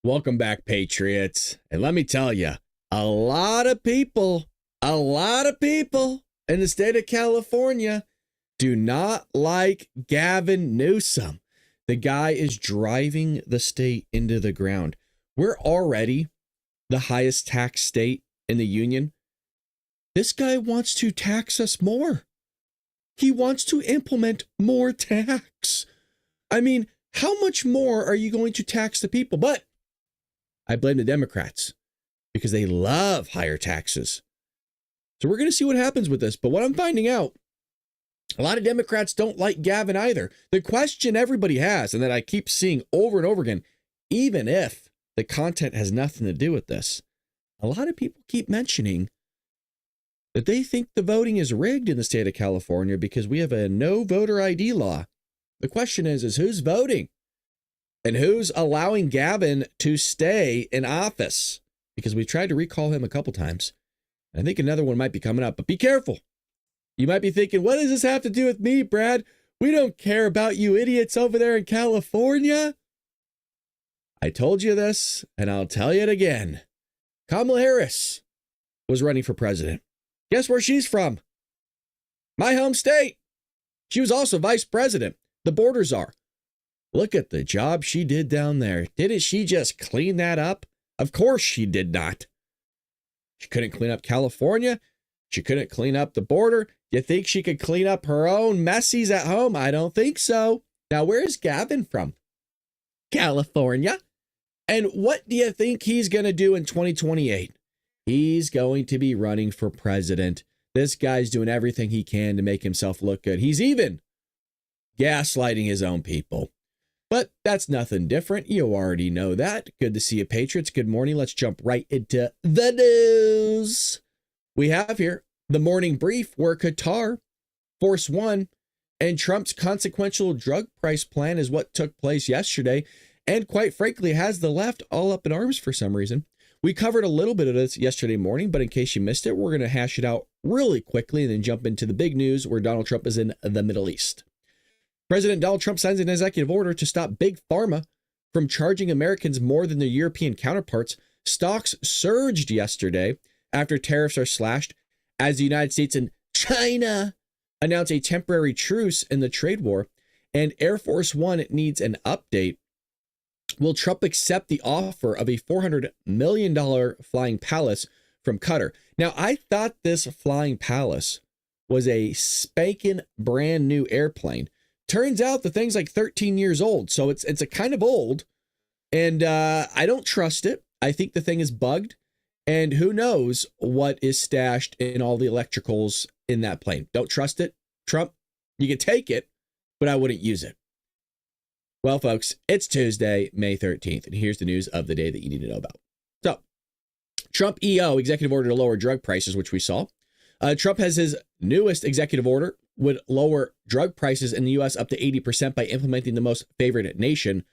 Welcome back, Patriots. And let me tell you, a lot of people in the state of California do not like Gavin Newsom. The guy is driving the state into the ground. We're already the highest tax state in the union. This guy wants to tax us more. He wants to implement more tax. I mean, how much more are you going to tax the people? But I blame the Democrats because they love higher taxes. So we're going to see what happens with this. But what I'm finding out, a lot of Democrats don't like Gavin either. The question everybody has, and that I keep seeing over and over again, even if the content has nothing to do with this, a lot of people keep mentioning that they think the voting is rigged in the state of California because we have a no voter ID law. The question is who's voting? And who's allowing Gavin to stay in office? Because we tried to recall him a couple times. I think another one might be coming up, but be careful. You might be thinking, what does this have to do with me, Brad? We don't care about you idiots over there in California. I told you this, and I'll tell you it again. Kamala Harris was running for president. Guess where she's from? My home state. She was also vice president, the border czar. Look at the job she did down there. Didn't she just clean that up? Of course she did not. She couldn't clean up California. She couldn't clean up the border. You think she could clean up her own messies at home? I don't think so. Now, where is Gavin from? California. And what do you think he's going to do in 2028? He's going to be running for president. This guy's doing everything he can to make himself look good. He's even gaslighting his own people. But that's nothing different. You already know that. Good to see you, Patriots. Good morning. Let's jump right into the news. We have here the morning brief where Qatar, Force One, and Trump's consequential drug price plan is what took place yesterday. And quite frankly, has the left all up in arms for some reason. We covered a little bit of this yesterday morning, but in case you missed it, we're going to hash it out really quickly and then jump into the big news where Donald Trump is in the Middle East. President Donald Trump signs an executive order to stop Big Pharma from charging Americans more than their European counterparts. Stocks surged yesterday after tariffs are slashed as the United States and China announce a temporary truce in the trade war. And Air Force One needs an update. Will Trump accept the offer of a $400 million flying palace from Qatar? Now, I thought this flying palace was a spanking brand new airplane. Turns out the thing's like 13 years old, so it's a kind of old, and I don't trust it. I think the thing is bugged, and who knows what is stashed in all the electricals in that plane. Don't trust it. Trump, you can take it, but I wouldn't use it. Well, folks, it's Tuesday, May 13th, and here's the news of the day that you need to know about. So, Trump EO, executive order to lower drug prices, which we saw. Trump has his newest executive order would lower drug prices in the U.S. up to 80% by implementing the most favored nation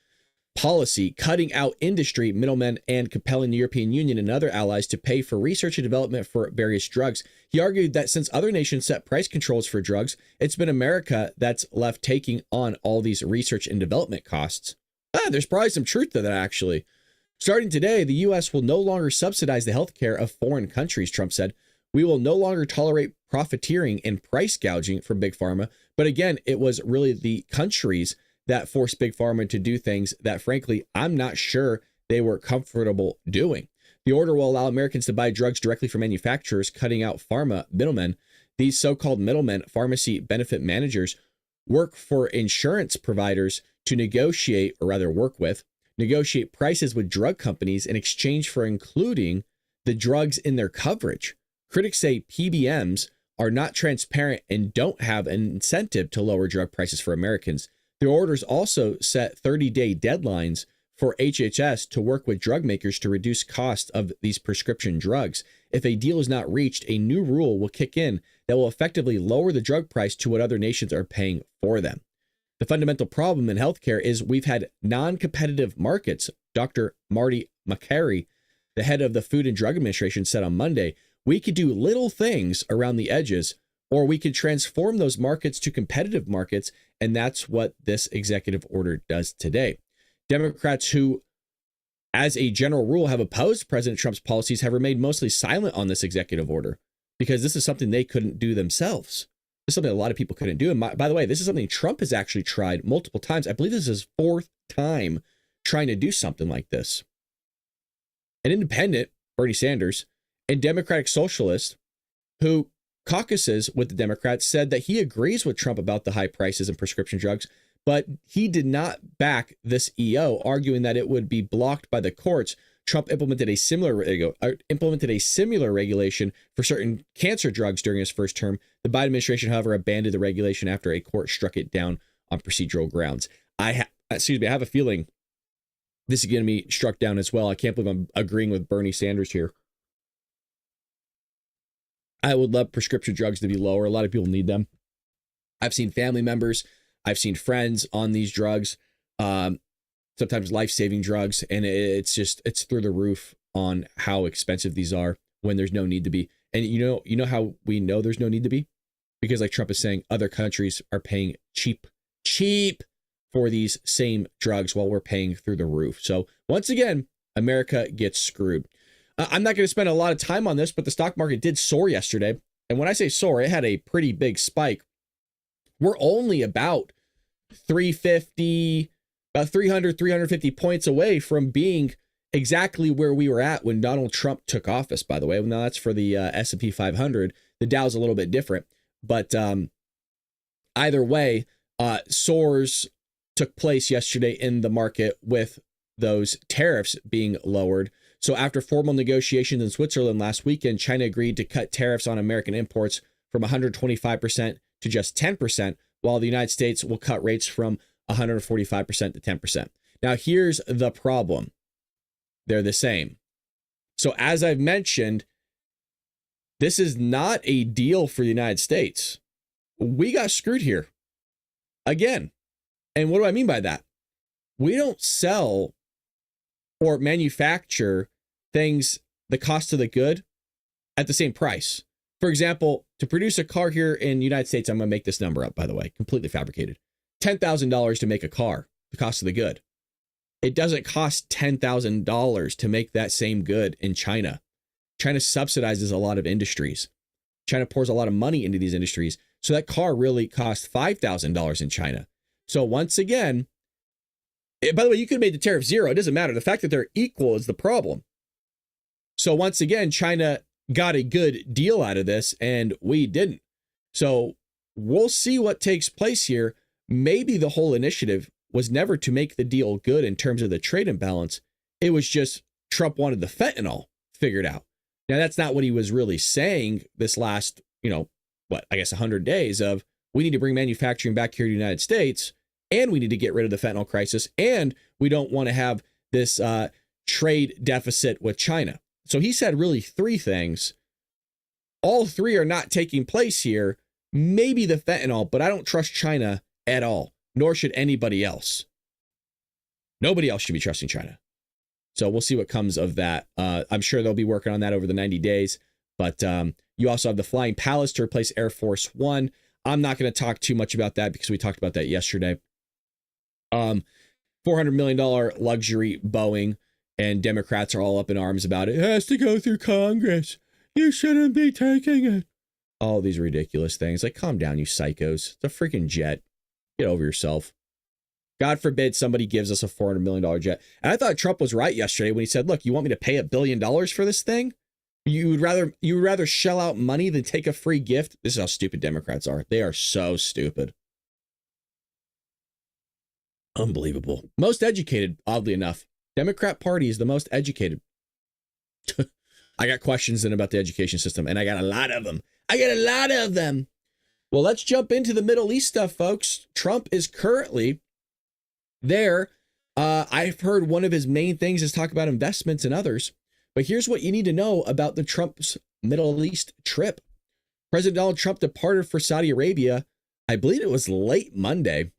policy, cutting out industry, middlemen, and compelling the European Union and other allies to pay for research and development for various drugs. He argued that since other nations set price controls for drugs, it's been America that's left taking on all these research and development costs. There's probably some truth to that, actually. Starting today, the U.S. will no longer subsidize the healthcare of foreign countries, Trump said. We will no longer tolerate profiteering and price gouging from Big Pharma. But again, it was really the countries that forced Big Pharma to do things that, frankly, I'm not sure they were comfortable doing. The order will allow Americans to buy drugs directly from manufacturers, cutting out pharma middlemen. These so-called middlemen, pharmacy benefit managers, work for insurance providers to negotiate, or rather work with, negotiate prices with drug companies in exchange for including the drugs in their coverage. Critics say PBMs are not transparent and don't have an incentive to lower drug prices for Americans. The orders also set 30-day deadlines for HHS to work with drug makers to reduce costs of these prescription drugs. If a deal is not reached, a new rule will kick in that will effectively lower the drug price to what other nations are paying for them. The fundamental problem in healthcare is we've had non-competitive markets. Dr. Marty Makary, the head of the Food and Drug Administration, said on Monday, we could do little things around the edges, or we could transform those markets to competitive markets, and that's what this executive order does today. Democrats who as a general rule, have opposed President Trump's policies have remained mostly silent on this executive order, because this is something they couldn't do themselves. This is something a lot of people couldn't do. And by the way, this is something Trump has actually tried multiple times. I believe this is his fourth time trying to do something like this. An independent, Bernie Sanders, and Democratic socialist who caucuses with the Democrats said that he agrees with Trump about the high prices in prescription drugs, but he did not back this EO, arguing that it would be blocked by the courts. Trump implemented a similar regulation for certain cancer drugs during his first term. The Biden administration, however, abandoned the regulation after a court struck it down on procedural grounds. I have a feeling this is going to be struck down as well. I can't believe I'm agreeing with Bernie Sanders here. I would love prescription drugs to be lower. A lot of people need them. I've seen family members, I've seen friends on these drugs, sometimes life-saving drugs, and it's through the roof on how expensive these are when there's no need to be. And you know how we know there's no need to be? Because like Trump is saying, other countries are paying cheap for these same drugs while we're paying through the roof. So once again, America gets screwed. I'm not going to spend a lot of time on this, but the stock market did soar yesterday. And when I say soar, it had a pretty big spike. We're only about 350, about 300, 350 points away from being exactly where we were at when Donald Trump took office, by the way. Now that's for the S&P 500. The Dow's a little bit different. But either way, soars took place yesterday in the market with those tariffs being lowered. So after formal negotiations in Switzerland last weekend, China agreed to cut tariffs on American imports from 125% to just 10%, while the United States will cut rates from 145% to 10%. Now, here's the problem. They're the same. So as I've mentioned, this is not a deal for the United States. We got screwed here again. And what do I mean by that? We don't sell or manufacture things, the cost of the good, at the same price. For example, to produce a car here in the United States, I'm going to make this number up, by the way, completely fabricated. $10,000 to make a car, the cost of the good. It doesn't cost $10,000 to make that same good in China. China subsidizes a lot of industries. China pours a lot of money into these industries. So that car really costs $5,000 in China. So once again, by the way, you could have made the tariff zero. It doesn't matter. The fact that they're equal is the problem. So once again, China got a good deal out of this and we didn't. So we'll see what takes place here. Maybe the whole initiative was never to make the deal good in terms of the trade imbalance. It was just Trump wanted the fentanyl figured out. Now, that's not what he was really saying this last, 100 days of we need to bring manufacturing back here to the United States, and we need to get rid of the fentanyl crisis, and we don't want to have this trade deficit with China. So he said really three things. All three are not taking place here. Maybe the fentanyl, but I don't trust China at all, nor should anybody else. Nobody else should be trusting China. So we'll see what comes of that. I'm sure they'll be working on that over the 90 days. But you also have the Flying Palace to replace Air Force One. I'm not going to talk too much about that because we talked about that yesterday. $400 million luxury Boeing, and Democrats are all up in arms about it. It has to go through Congress. You shouldn't be taking it. All these ridiculous things. Like, calm down, you psychos. It's a freaking jet. Get over yourself. God forbid somebody gives us a $400 million jet. And I thought Trump was right yesterday when he said, look, you want me to pay $1 billion for this thing? You would rather shell out money than take a free gift? This is how stupid Democrats are. They are so stupid. Unbelievable. Most educated, oddly enough. Democrat Party is the most educated. I got questions then about the education system, and I got a lot of them. Well, let's jump into the Middle East stuff, folks. Trump is currently there. I've heard one of his main things is talk about investments and others. But here's what you need to know about the Trump's Middle East trip. President Donald Trump departed for Saudi Arabia, I believe it was late Monday,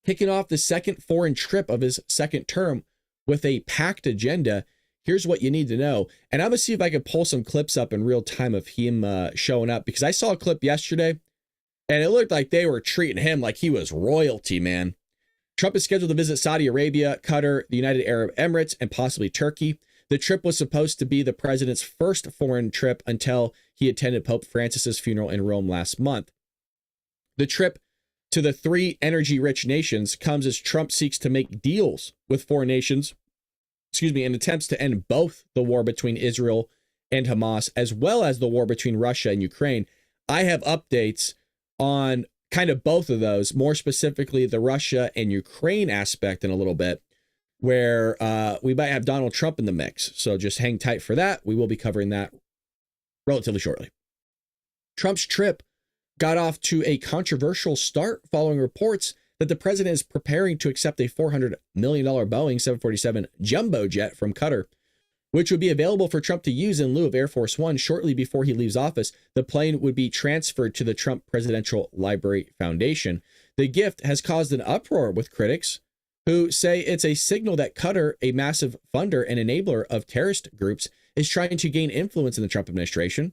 kicking off the second foreign trip of his second term with a packed agenda. Here's what you need to know. And I'm going to see if I can pull some clips up in real time of him showing up, because I saw a clip yesterday and it looked like they were treating him like he was royalty, man. Trump is scheduled to visit Saudi Arabia, Qatar, the United Arab Emirates, and possibly Turkey. The trip was supposed to be the president's first foreign trip until he attended Pope Francis's funeral in Rome last month. The trip to the three energy-rich nations comes as Trump seeks to make deals with foreign nations, in attempts to end both the war between Israel and Hamas, as well as the war between Russia and Ukraine. I have updates on kind of both of those, more specifically the Russia and Ukraine aspect in a little bit, where we might have Donald Trump in the mix. So just hang tight for that. We will be covering that relatively shortly. Trump's trip got off to a controversial start following reports that the president is preparing to accept a $400 million Boeing 747 jumbo jet from Qatar, which would be available for Trump to use in lieu of Air Force One shortly before he leaves office. The plane would be transferred to the Trump Presidential Library Foundation. The gift has caused an uproar with critics who say it's a signal that Qatar, a massive funder and enabler of terrorist groups, is trying to gain influence in the Trump administration.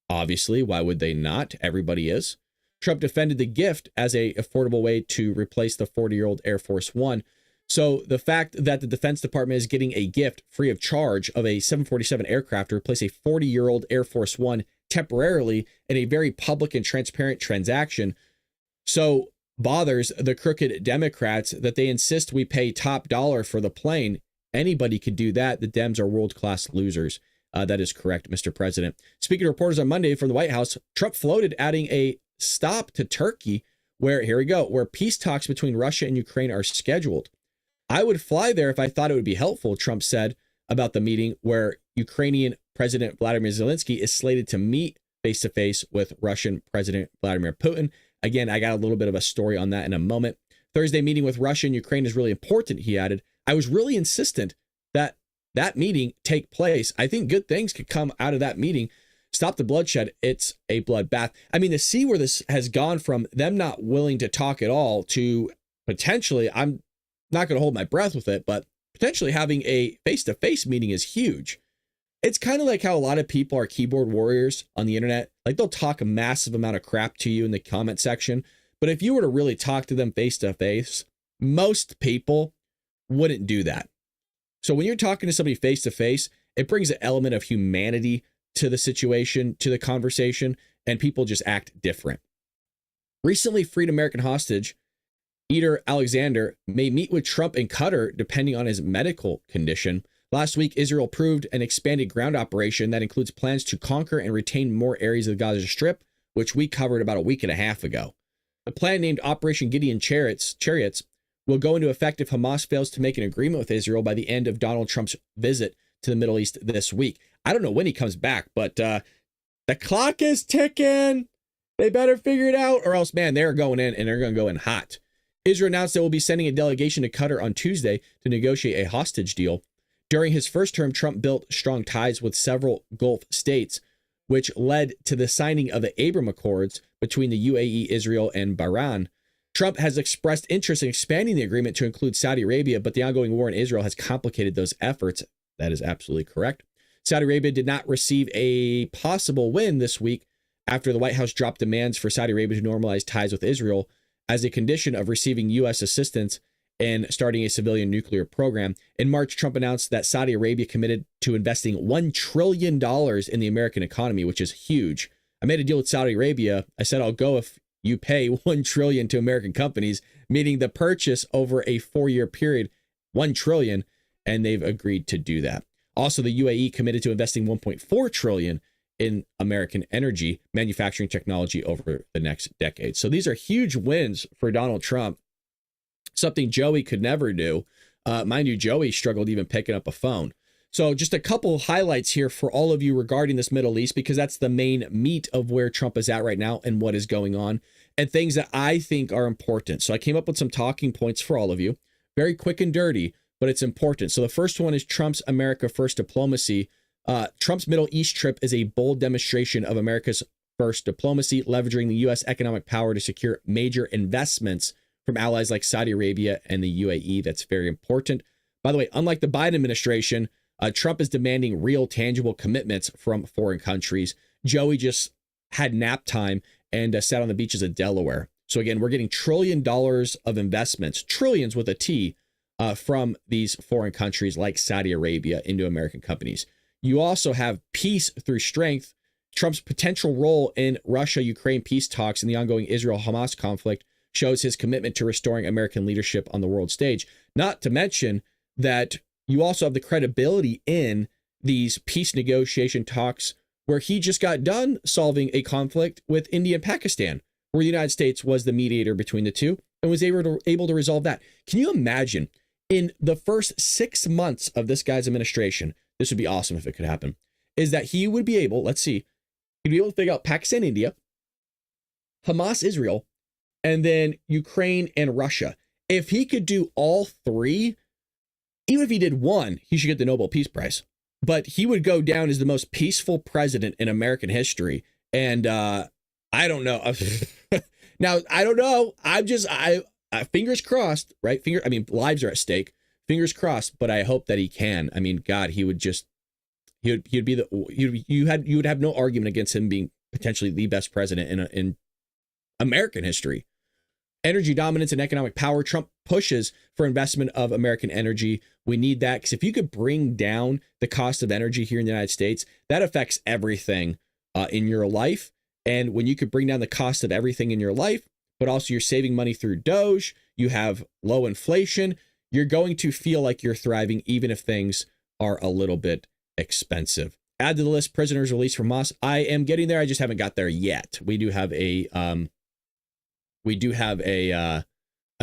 Obviously, why would they not? Everybody is. Trump defended the gift as an affordable way to replace the 40-year-old Air Force One. So the fact that the Defense Department is getting a gift free of charge of a 747 aircraft to replace a 40-year-old Air Force One temporarily in a very public and transparent transaction so bothers the crooked Democrats that they insist we pay top dollar for the plane. Anybody could do that. The Dems are world-class losers. That is correct, Mr. President. Speaking to reporters on Monday from the White House, Trump floated adding a stop to Turkey, where peace talks between Russia and Ukraine are scheduled. I would fly there if I thought it would be helpful, Trump said about the meeting where Ukrainian President Vladimir Zelensky is slated to meet face-to-face with Russian President Vladimir Putin. Again, I got a little bit of a story on that in a moment. Thursday meeting with Russia and Ukraine is really important, he added. I was really insistent that that meeting take place. I think good things could come out of that meeting. Stop the bloodshed. It's a bloodbath. I mean, to see where this has gone from them not willing to talk at all to potentially, I'm not going to hold my breath with it, but potentially having a face-to-face meeting is huge. It's kind of like how a lot of people are keyboard warriors on the internet. Like they'll talk a massive amount of crap to you in the comment section. But if you were to really talk to them face-to-face, most people wouldn't do that. So when you're talking to somebody face-to-face, it brings an element of humanity to the situation, to the conversation, and people just act different. Recently freed American hostage Edan Alexander may meet with Trump in Qatar depending on his medical condition. Last week, Israel approved an expanded ground operation that includes plans to conquer and retain more areas of the Gaza Strip, which we covered about a week and a half ago. The plan, named Operation Gideon Chariots, will go into effect if Hamas fails to make an agreement with Israel by the end of Donald Trump's visit to the Middle East this week. I don't know when he comes back, but the clock is ticking. They better figure it out, or else, man, they're going in and they're going to go in hot. Israel announced it will be sending a delegation to Qatar on Tuesday to negotiate a hostage deal. During his first term, Trump built strong ties with several Gulf states, which led to the signing of the Abraham Accords between the UAE, Israel, and Bahrain. Trump has expressed interest in expanding the agreement to include Saudi Arabia, but the ongoing war in Israel has complicated those efforts. That is absolutely correct. Saudi Arabia did not receive a possible win this week after the White House dropped demands for Saudi Arabia to normalize ties with Israel as a condition of receiving U.S. assistance in starting a civilian nuclear program. In March, Trump announced that Saudi Arabia committed to investing $1 trillion in the American economy, which is huge. I made a deal with Saudi Arabia. I said, I'll go if you pay $1 trillion to American companies, meaning the purchase over a 4-year period, $1 trillion, and they've agreed to do that. Also, the UAE committed to investing $1.4 trillion in American energy manufacturing technology over the next decade. So these are huge wins for Donald Trump, something Joey could never do. Mind you, Joey struggled even picking up a phone. So just a couple highlights here for all of you regarding this Middle East, because that's the main meat of where Trump is at right now and what is going on and things that I think are important. So I came up with some talking points for all of you, very quick and dirty, but it's important. So the first one is Trump's America First diplomacy. Trump's Middle East trip is a bold demonstration of America's first diplomacy, leveraging the U.S. economic power to secure major investments from allies like Saudi Arabia and the UAE. That's very important. By the way, unlike the Biden administration, Trump is demanding real, tangible commitments from foreign countries. Joey just had nap time and sat on the beaches of Delaware. So again, we're getting $1 trillion of investments, trillions with a T, from these foreign countries like Saudi Arabia into American companies. You also have peace through strength. Trump's potential role in Russia-Ukraine peace talks and the ongoing Israel-Hamas conflict shows his commitment to restoring American leadership on the world stage. Not to mention that you also have the credibility in these peace negotiation talks where he just got done solving a conflict with India and Pakistan, where the United States was the mediator between the two and was able to resolve that. Can you imagine in the first 6 months of this guy's administration, this would be awesome if it could happen, is that he would be able, let's see, he'd be able to figure out Pakistan, India, Hamas, Israel, and then Ukraine and Russia. If he could do all three, even if he did one, he should get the Nobel Peace Prize. But he would go down as the most peaceful president in American history. And I don't know. Now, I don't know. I fingers crossed, right? Lives are at stake. Fingers crossed, but I hope that he can. I mean, God, you would have no argument against him being potentially the best president in American history. Energy dominance and economic power. Trump pushes for investment of American energy. We need that because if you could bring down the cost of energy here in the United States, that affects everything in your life. And when you could bring down the cost of everything in your life, but also you're saving money through Doge, you have low inflation, you're going to feel like you're thriving even if things are a little bit expensive. Add to the list prisoners released from Hamas. I am getting there. I just haven't got there yet. We do have an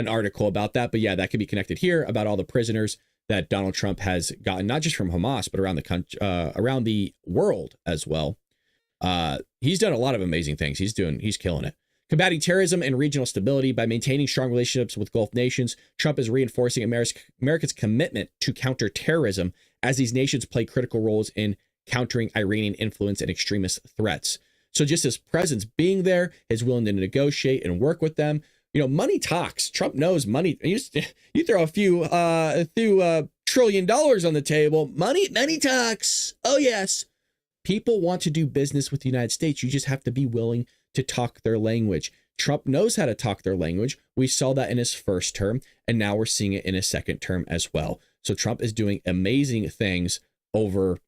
article about that, but yeah, that could be connected here about all the prisoners that Donald Trump has gotten, not just from Hamas, but around the country, around the world as well. He's done a lot of amazing things. He's killing it. Combating terrorism and regional stability by maintaining strong relationships with Gulf nations. Trump is reinforcing America's commitment to counter terrorism as these nations play critical roles in countering Iranian influence and extremist threats. So just his presence being there, his willingness to negotiate and work with them. You know, money talks. Trump knows money. You throw a few $1 trillion on the table. Money talks. Oh, yes. People want to do business with the United States. You just have to be willing to talk their language. Trump knows how to talk their language. We saw that in his first term, and now we're seeing it in his second term as well. So Trump is doing amazing things overseas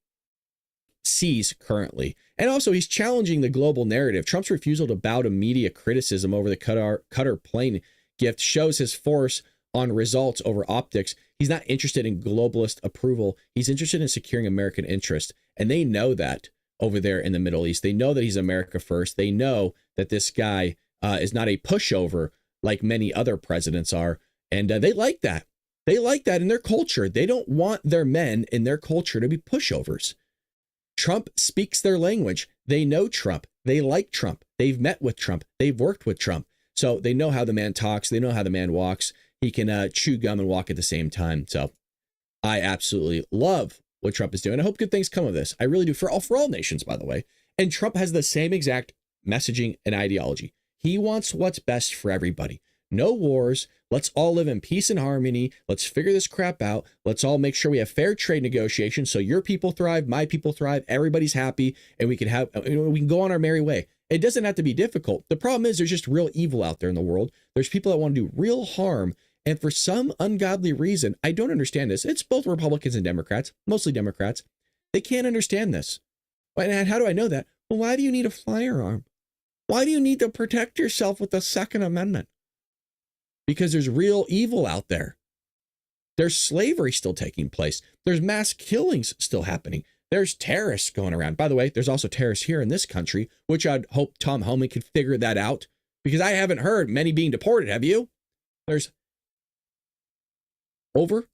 currently. And also, he's challenging the global narrative. Trump's refusal to bow to media criticism over the Qatar plane gift shows his force on results over optics. He's not interested in globalist approval. He's interested in securing American interest. And they know that over there in the Middle East. They know that he's America first. They know that this guy is not a pushover like many other presidents are. And they like that. They like that in their culture. They don't want their men in their culture to be pushovers. Trump speaks their language. They know Trump. They like Trump. They've met with Trump. They've worked with Trump. So they know how the man talks. They know how the man walks. He can chew gum and walk at the same time. So I absolutely love what Trump is doing. I hope good things come of this. I really do, for all nations, by the way. And Trump has the same exact messaging and ideology. He wants what's best for everybody. No wars. Let's all live in peace and harmony. Let's figure this crap out. Let's all make sure we have fair trade negotiations so your people thrive, my people thrive, everybody's happy, and we can go on our merry way. It doesn't have to be difficult. The problem is there's just real evil out there in the world. There's people that want to do real harm. And for some ungodly reason, I don't understand this. It's both Republicans and Democrats, mostly Democrats. They can't understand this. And how do I know that? Well, why do you need a firearm? Why do you need to protect yourself with the Second Amendment? Because there's real evil out there. There's slavery still taking place. There's mass killings still happening. There's terrorists going around. By the way, there's also terrorists here in this country, which I'd hope Tom Homan could figure that out, because I haven't heard many being deported. Have you? There's over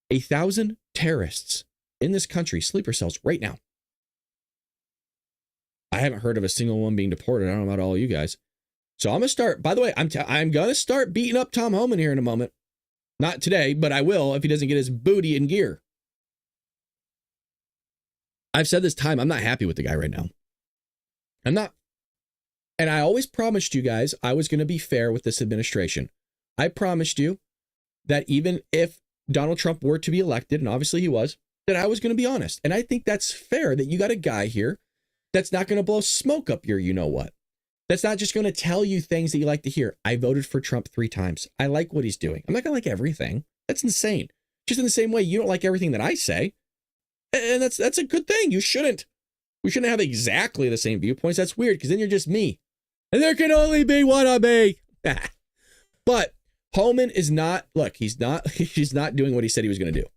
1,000 terrorists in this country, sleeper cells right now. I haven't heard of a single one being deported. I don't know about all you guys. So I'm going to start, by the way, I'm going to start beating up Tom Homan here in a moment. Not today, but I will if he doesn't get his booty in gear. I've said this time, I'm not happy with the guy right now. I'm not. And I always promised you guys I was going to be fair with this administration. I promised you that even if Donald Trump were to be elected, and obviously he was, that I was going to be honest. And I think that's fair that you got a guy here that's not going to blow smoke up your you-know-what. That's not just going to tell you things that you like to hear. I voted for Trump 3 times. I like what he's doing. I'm not going to like everything. That's insane. Just in the same way, you don't like everything that I say. And that's a good thing. You shouldn't. We shouldn't have exactly the same viewpoints. That's weird because then you're just me. And there can only be one of me. But Holman is not, look, he's not doing what he said he was going to do.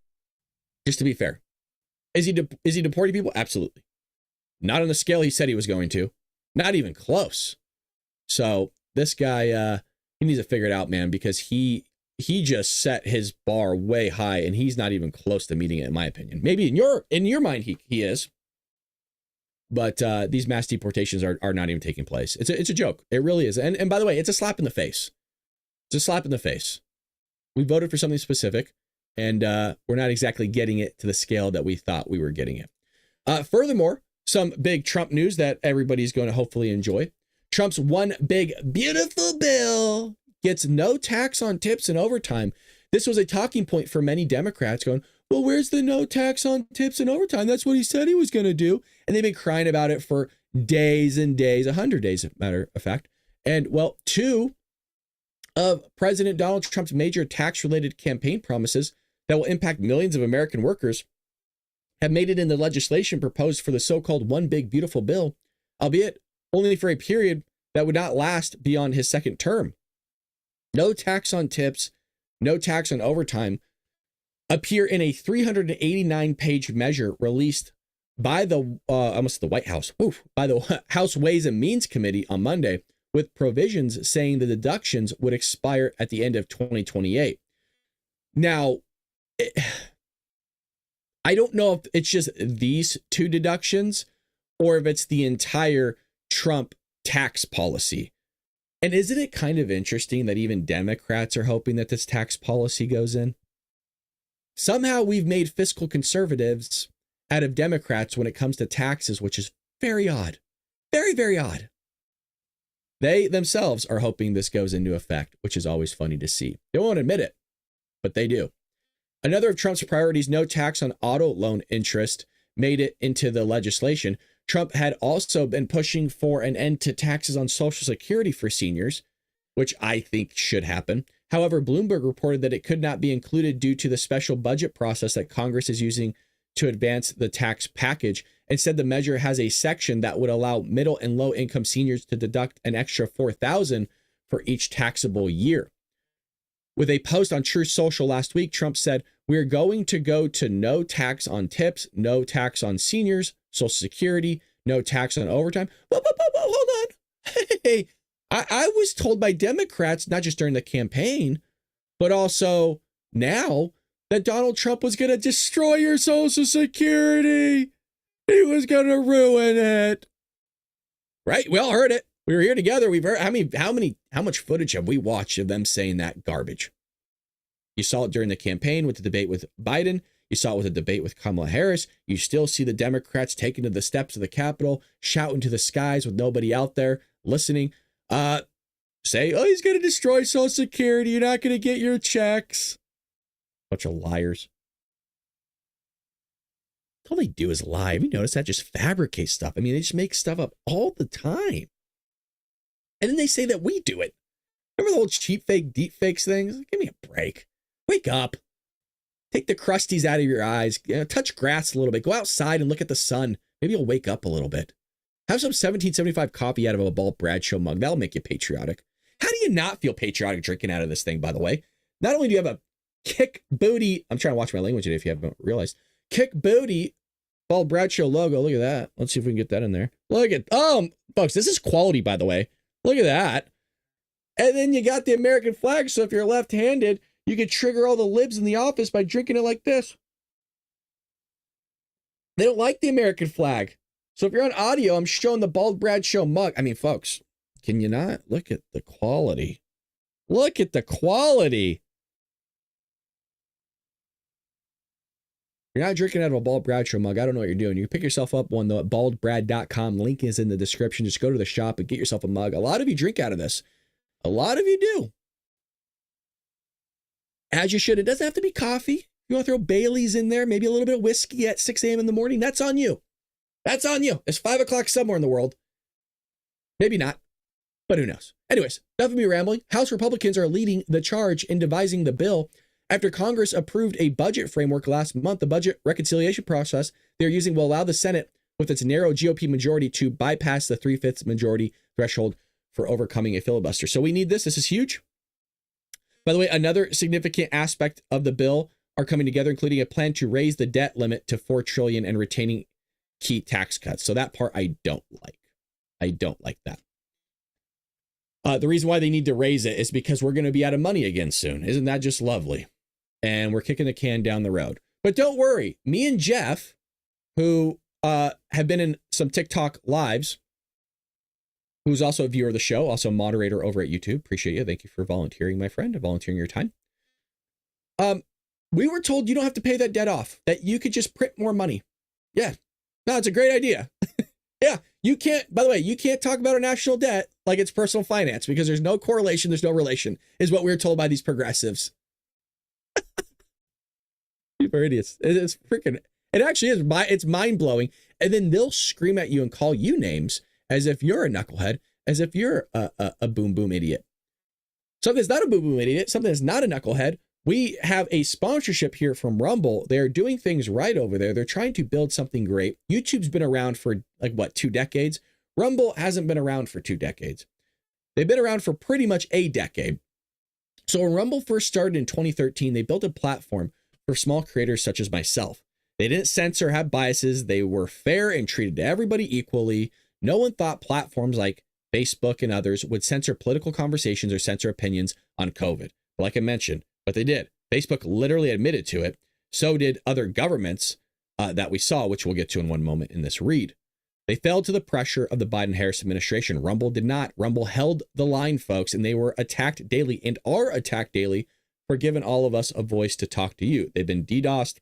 Just to be fair. Is he deporting people? Absolutely. Not on the scale he said he was going to. Not even close. So this guy, he needs to figure it out, man, because he just set his bar way high and he's not even close to meeting it, in my opinion. Maybe in your mind he is. But these mass deportations are not even taking place. It's a joke. It really is. And by the way, it's a slap in the face. It's a slap in the face. We voted for something specific, and we're not exactly getting it to the scale that we thought we were getting it. Furthermore, some big Trump news that everybody's going to hopefully enjoy. Trump's one big, beautiful bill gets no tax on tips and overtime. This was a talking point for many Democrats going, well, where's the no tax on tips and overtime? That's what he said he was going to do. And they've been crying about it for days and days, 100 days, as a matter of fact. And well, 2 of President Donald Trump's major tax-related campaign promises that will impact millions of American workers have made it in the legislation proposed for the so-called One Big Beautiful Bill, albeit only for a period that would not last beyond his second term. No tax on tips, no tax on overtime appear in a 389-page measure released by the White House, by the House Ways and Means Committee on Monday, with provisions saying the deductions would expire at the end of 2028. Now, I don't know if it's just these 2 deductions or if it's the entire Trump tax policy. And isn't it kind of interesting that even Democrats are hoping that this tax policy goes in? Somehow we've made fiscal conservatives out of Democrats when it comes to taxes, which is very odd. Very, very odd. They themselves are hoping this goes into effect, which is always funny to see. They won't admit it, but they do. Another of Trump's priorities, no tax on auto loan interest, made it into the legislation. Trump had also been pushing for an end to taxes on Social Security for seniors, which I think should happen. However, Bloomberg reported that it could not be included due to the special budget process that Congress is using to advance the tax package. Instead, the measure has a section that would allow middle and low income seniors to deduct an extra $4,000 for each taxable year. With a post on Truth Social last week, Trump said, "We're going to go to no tax on tips, no tax on seniors, Social Security, no tax on overtime." Whoa, hold on. Hey, I was told by Democrats, not just during the campaign, but also now, that Donald Trump was going to destroy your Social Security. He was going to ruin it. Right? We all heard it. We were here together. We've heard how much footage have we watched of them saying that garbage? You saw it during the campaign with the debate with Biden. You saw it with the debate with Kamala Harris. You still see the Democrats taking to the steps of the Capitol, shouting to the skies with nobody out there listening. Say, oh, he's going to destroy Social Security. You're not going to get your checks. Bunch of liars. All they do is lie. Have you noticed that? Just fabricate stuff. I mean, they just make stuff up all the time. And then they say that we do it. Remember the old cheap fake, deep fakes things? Give me a break. Wake up. Take the crusties out of your eyes. Touch grass a little bit. Go outside and look at the sun. Maybe you'll wake up a little bit. Have some 1775 coffee out of a Bald Bradshaw mug. That'll make you patriotic. How do you not feel patriotic drinking out of this thing, by the way? Not only do you have a kick booty, I'm trying to watch my language today if you haven't realized. Kick booty Bald Bradshaw logo. Look at that. Let's see if we can get that in there. Look at, folks, this is quality, by the way. Look at that. And then you got the American flag. So if you're left-handed, you could trigger all the libs in the office by drinking it like this. They don't like the American flag. So if you're on audio, I'm showing the Bald Bradshaw mug. I mean, folks, can you not? Look at the quality. Look at the quality. You're not drinking out of a Bald Bradshaw mug. I don't know what you're doing. You can pick yourself up one, though, at baldbrad.com. Link is in the description. Just go to the shop and get yourself a mug. A lot of you drink out of this. A lot of you do. As you should. It doesn't have to be coffee. You want to throw Bailey's in there, maybe a little bit of whiskey at 6 a.m. in the morning. That's on you. That's on you. It's 5 o'clock somewhere in the world. Maybe not. But who knows? Anyways, enough of me rambling. House Republicans are leading the charge in devising the bill. After Congress approved a budget framework last month, the budget reconciliation process they're using will allow the Senate, with its narrow GOP majority, to bypass the 3/5 majority threshold for overcoming a filibuster. So we need this. This is huge. By the way, another significant aspect of the bill are coming together, including a plan to raise the debt limit to $4 trillion and retaining key tax cuts. So that part I don't like. I don't like that. The reason why they need to raise it is because we're going to be out of money again soon. Isn't that just lovely? And we're kicking the can down the road. But don't worry. Me and Jeff, who have been in some TikTok lives, who's also a viewer of the show, also a moderator over at YouTube. Appreciate you. Thank you for volunteering, my friend, volunteering your time. We were told you don't have to pay that debt off, that you could just print more money. Yeah. No, it's a great idea. Yeah. You can't, by the way, you can't talk about a national debt like it's personal finance because there's no correlation, there's no relation, is what we were told by these progressives. People are idiots. It's freaking, it actually is, it's mind-blowing. And then they'll scream at you and call you names as if you're a knucklehead, as if you're a boom boom idiot. Something that's not a boom boom idiot, something that's not a knucklehead. We have a sponsorship here from Rumble. They're doing things right over there. They're trying to build something great. YouTube's been around for like, what, 2 decades? Rumble hasn't been around for 2 decades. They've been around for pretty much a decade. So when Rumble first started in 2013, they built a platform for small creators such as myself. They didn't censor, have biases. They were fair and treated everybody equally. No one thought platforms like Facebook and others would censor political conversations or censor opinions on COVID. But like I mentioned, but they did. Facebook literally admitted to it. So did other governments that we saw, which we'll get to in one moment in this read. They fell to the pressure of the Biden-Harris administration. Rumble did not. Rumble held the line, folks, and they were attacked daily and are attacked daily for giving all of us a voice to talk to you. They've been DDoSed.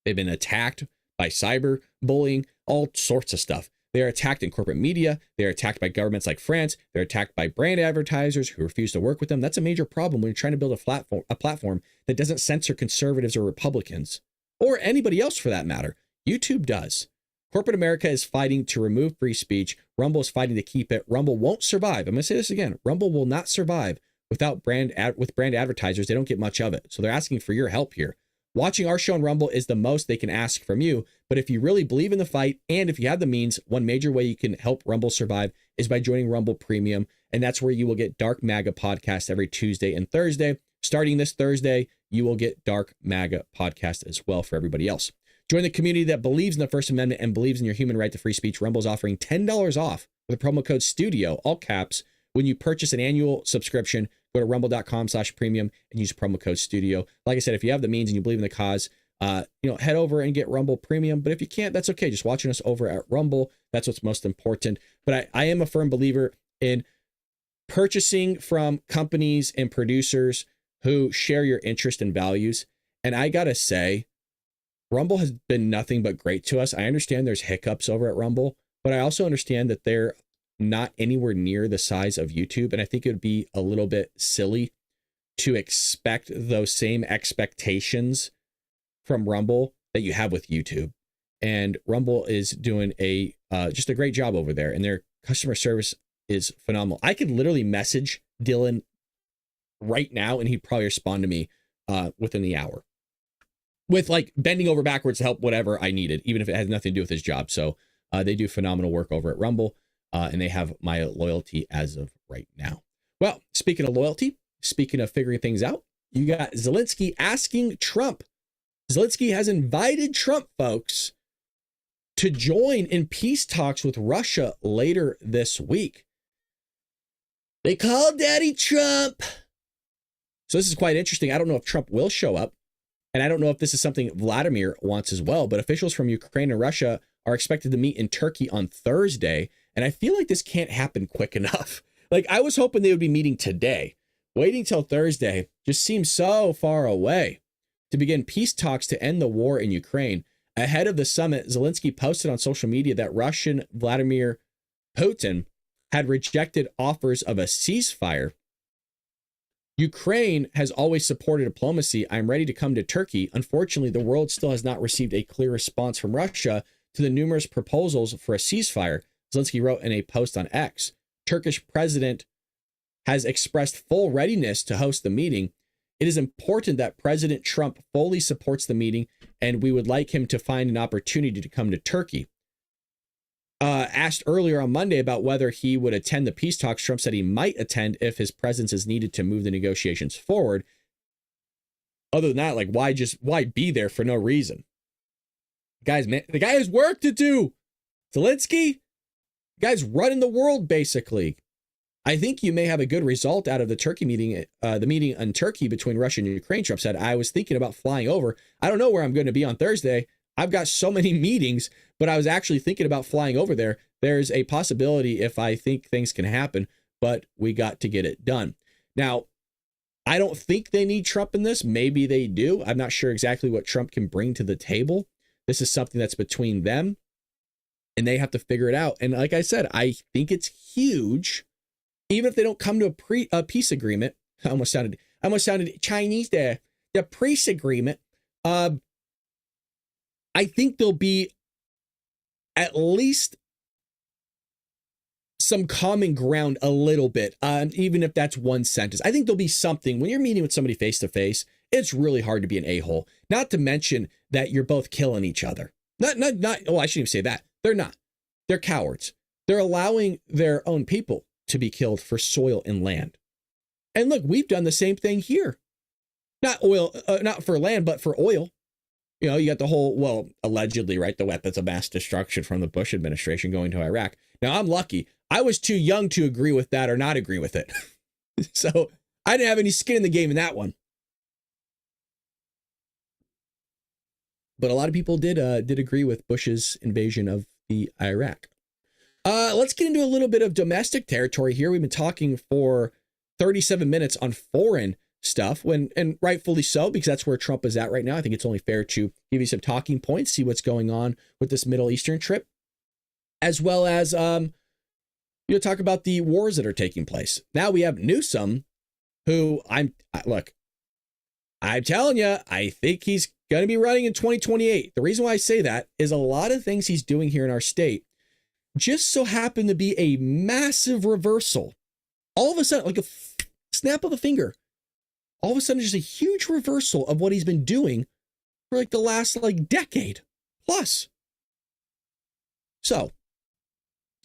They've been attacked by cyber bullying, all sorts of stuff. They are attacked in corporate media. They are attacked by governments like France. They're attacked by brand advertisers who refuse to work with them. That's a major problem when you're trying to build a platform that doesn't censor conservatives or Republicans or anybody else for that matter. YouTube does. Corporate America is fighting to remove free speech. Rumble is fighting to keep it. Rumble won't survive. I'm going to say this again. Rumble will not survive without brand advertisers. They don't get much of it. So they're asking for your help here. Watching our show on Rumble is the most they can ask from you. But if you really believe in the fight and if you have the means, one major way you can help Rumble survive is by joining Rumble Premium. And that's where you will get Dark MAGA podcast every Tuesday and Thursday. Starting this Thursday, you will get Dark MAGA podcast as well for everybody else. Join the community that believes in the First Amendment and believes in your human right to free speech. Rumble is offering $10 off with the promo code STUDIO, all caps, when you purchase an annual subscription. Go to rumble.com/premium and use promo code STUDIO. Like I said, if you have the means and you believe in the cause, head over and get Rumble Premium. But if you can't, that's okay. Just watching us over at Rumble. That's what's most important. But I am a firm believer in purchasing from companies and producers who share your interest and values. And I got to say, Rumble has been nothing but great to us. I understand there's hiccups over at Rumble, but I also understand that they're not anywhere near the size of YouTube. And I think it would be a little bit silly to expect those same expectations from Rumble that you have with YouTube. And Rumble is doing just a great job over there. And their customer service is phenomenal. I could literally message Dylan right now and he'd probably respond to me within the hour with like bending over backwards to help whatever I needed, even if it has nothing to do with his job. So they do phenomenal work over at Rumble. And they have my loyalty as of right now. Well, speaking of loyalty, speaking of figuring things out, you got Zelensky asking Trump. Zelensky has invited Trump, folks, to join in peace talks with Russia later this week. They called Daddy Trump. So this is quite interesting. I don't know if Trump will show up. And I don't know if this is something Vladimir wants as well. But officials from Ukraine and Russia are expected to meet in Turkey on Thursday. And I feel like this can't happen quick enough. Like I was hoping they would be meeting today. Waiting till Thursday just seems so far away. To begin peace talks to end the war in Ukraine. Ahead of the summit, Zelensky posted on social media that Russian Vladimir Putin had rejected offers of a ceasefire. Ukraine has always supported diplomacy. I'm ready to come to Turkey. Unfortunately, the world still has not received a clear response from Russia to the numerous proposals for a ceasefire, Zelensky wrote in a post on X. Turkish president has expressed full readiness to host the meeting. It is important that President Trump fully supports the meeting, and we would like him to find an opportunity to come to Turkey. Asked earlier on Monday about whether he would attend the peace talks, Trump said he might attend if his presence is needed to move the negotiations forward. Other than that, like, why be there for no reason? Guys, man, the guy has work to do. Zelensky, the guy's running the world, basically. I think you may have a good result out of the Turkey meeting, the meeting in Turkey between Russia and Ukraine. Trump said, I was thinking about flying over. I don't know where I'm going to be on Thursday. I've got so many meetings, but I was actually thinking about flying over there. There's a possibility if I think things can happen, but we got to get it done. Now, I don't think they need Trump in this. Maybe they do. I'm not sure exactly what Trump can bring to the table. This is something that's between them, and they have to figure it out. And like I said, I think it's huge. Even if they don't come to a peace agreement, I almost sounded Chinese there. The peace agreement, I think there'll be at least some common ground a little bit, even if that's one sentence. I think there'll be something. When you're meeting with somebody face to face, it's really hard to be an a-hole. Not to mention that you're both killing each other. Not. Oh, I shouldn't even say that. They're not. They're cowards. They're allowing their own people to be killed for soil and land. And look, we've done the same thing here. Not for land, but for oil. You know, you got the whole, well, allegedly, right, the weapons of mass destruction from the Bush administration going to Iraq. Now, I'm lucky. I was too young to agree with that or not agree with it. So I didn't have any skin in the game in that one. But a lot of people did agree with Bush's invasion of the Iraq. Let's get into a little bit of domestic territory here. We've been talking for 37 minutes on foreign stuff, and rightfully so, because that's where Trump is at right now. I think it's only fair to give you some talking points, see what's going on with this Middle Eastern trip, as well as talk about the wars that are taking place. Now we have Newsom, who I'm telling you, I think he's going to be running in 2028. The reason why I say that is a lot of things he's doing here in our state just so happen to be a massive reversal. All of a sudden, like a snap of a finger, all of a sudden, just a huge reversal of what he's been doing for like the last decade plus. So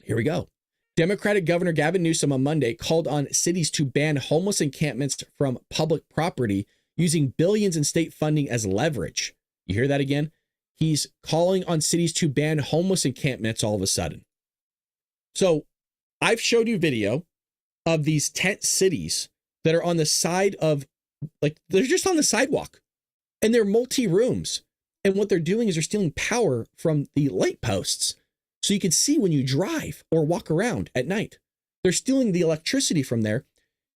here we go. Democratic Governor Gavin Newsom on Monday called on cities to ban homeless encampments from public property using billions in state funding as leverage. You hear that again? He's calling on cities to ban homeless encampments all of a sudden. So I've showed you video of these tent cities that are on the side of, they're just on the sidewalk, and they're multi-rooms. And what they're doing is they're stealing power from the light posts so you can see when you drive or walk around at night. They're stealing the electricity from there,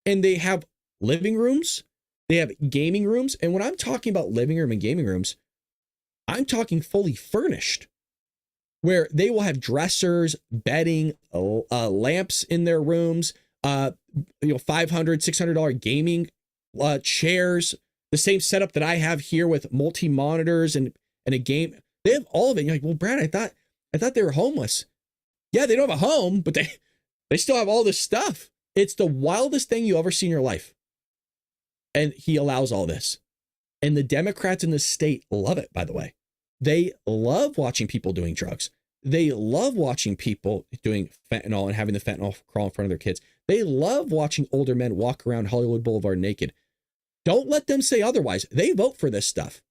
and they have living rooms, they have gaming rooms. And when I'm talking about living room and gaming rooms, I'm talking fully furnished, where they will have dressers, bedding, lamps in their rooms, $500, $600 gaming chairs, the same setup that I have here with multi-monitors and a game. They have all of it. And you're like, well, Brad, I thought they were homeless. Yeah, they don't have a home, but they still have all this stuff. It's the wildest thing you ever see in your life. And he allows all this. And the Democrats in the state love it, by the way. They love watching people doing drugs. They love watching people doing fentanyl and having the fentanyl crawl in front of their kids. They love watching older men walk around Hollywood Boulevard naked. Don't let them say otherwise. They vote for this stuff.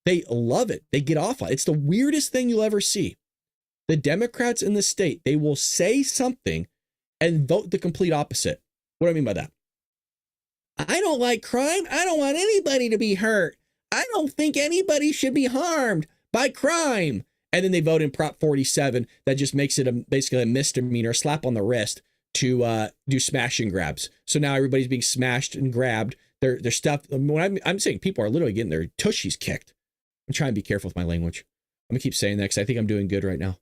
They love it. They get off on it. It's the weirdest thing you'll ever see. The Democrats in the state, they will say something and vote the complete opposite. What do I mean by that? I don't like crime. I don't want anybody to be hurt. I don't think anybody should be harmed by crime. And then they vote in Prop 47 that just makes it basically a misdemeanor, a slap on the wrist to do smash and grabs. So now everybody's being smashed and grabbed. Their stuff. When I'm saying people are literally getting their tushies kicked. I'm trying to be careful with my language. I'm gonna keep saying that because I think I'm doing good right now.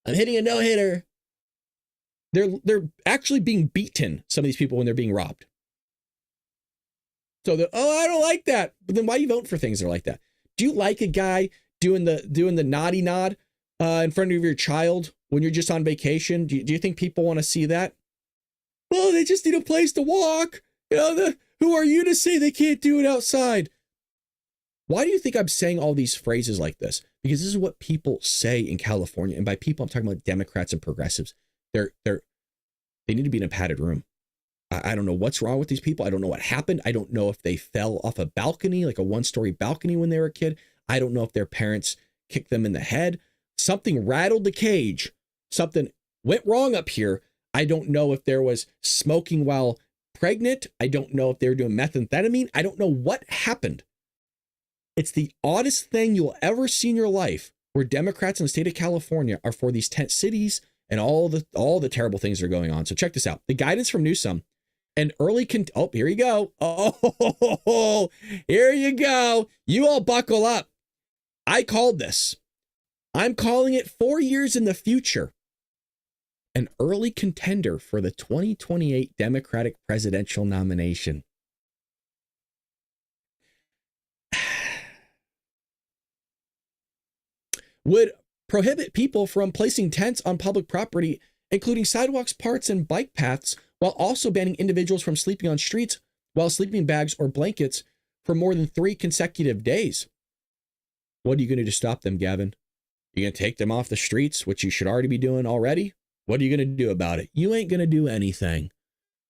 I'm hitting a no-hitter. They're actually being beaten, some of these people, when they're being robbed. So I don't like that. But then why are you voting for things that are like that? Do you like a guy doing the naughty nod in front of your child when you're just on vacation? Do you think people want to see that? oh, they just need a place to walk. Who are you to say they can't do it outside? Why do you think I'm saying all these phrases like this? Because this is what people say in California. And by people, I'm talking about Democrats and progressives. They need to be in a padded room. I don't know what's wrong with these people. I don't know what happened. I don't know if they fell off a balcony, like a one-story balcony when they were a kid. I don't know if their parents kicked them in the head. Something rattled the cage. Something went wrong up here. I don't know if there was smoking while pregnant. I don't know if they were doing methamphetamine. I don't know what happened. It's the oddest thing you'll ever see in your life where Democrats in the state of California are for these tent cities and all the terrible things that are going on. So check this out. The guidance from Newsom and here you go. Oh, here you go. You all buckle up. I called this. I'm calling it 4 years in the future. An early contender for the 2028 Democratic presidential nomination. Would prohibit people from placing tents on public property, including sidewalks, parks, and bike paths, while also banning individuals from sleeping on streets while sleeping bags or blankets for more than 3 consecutive days. What are you going to do to stop them, Gavin? You're going to take them off the streets, which you should already be doing already? What are you going to do about it? You ain't going to do anything.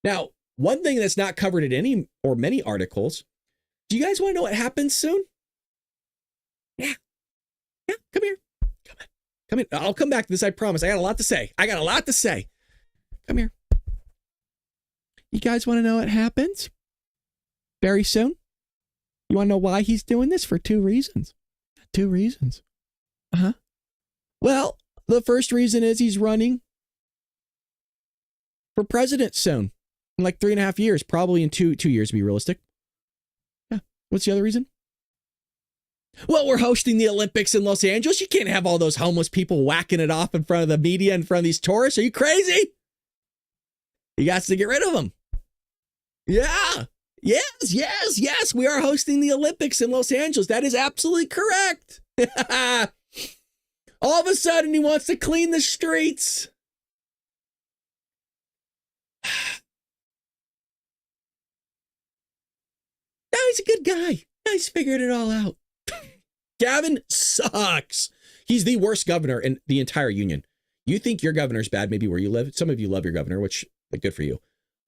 Now, one thing that's not covered in any or many articles, do you guys want to know what happens soon? Yeah, come here. Come in. I'll come back to this, I promise. I got a lot to say. Come here. You guys want to know what happens very soon? You want to know why he's doing this? For 2 reasons. 2 reasons. Well, the first reason is he's running for president soon. In like 3.5 years, probably in 2 years to be realistic. Yeah. What's the other reason? Well, we're hosting the Olympics in Los Angeles. You can't have all those homeless people whacking it off in front of the media, in front of these tourists. Are you crazy? You got to get rid of them. Yeah. Yes. We are hosting the Olympics in Los Angeles. That is absolutely correct. All of a sudden, he wants to clean the streets. No, he's a good guy. He's figured it all out. Gavin sucks. He's the worst governor in the entire union. You think your governor's bad, maybe where you live. Some of you love your governor, which, good for you.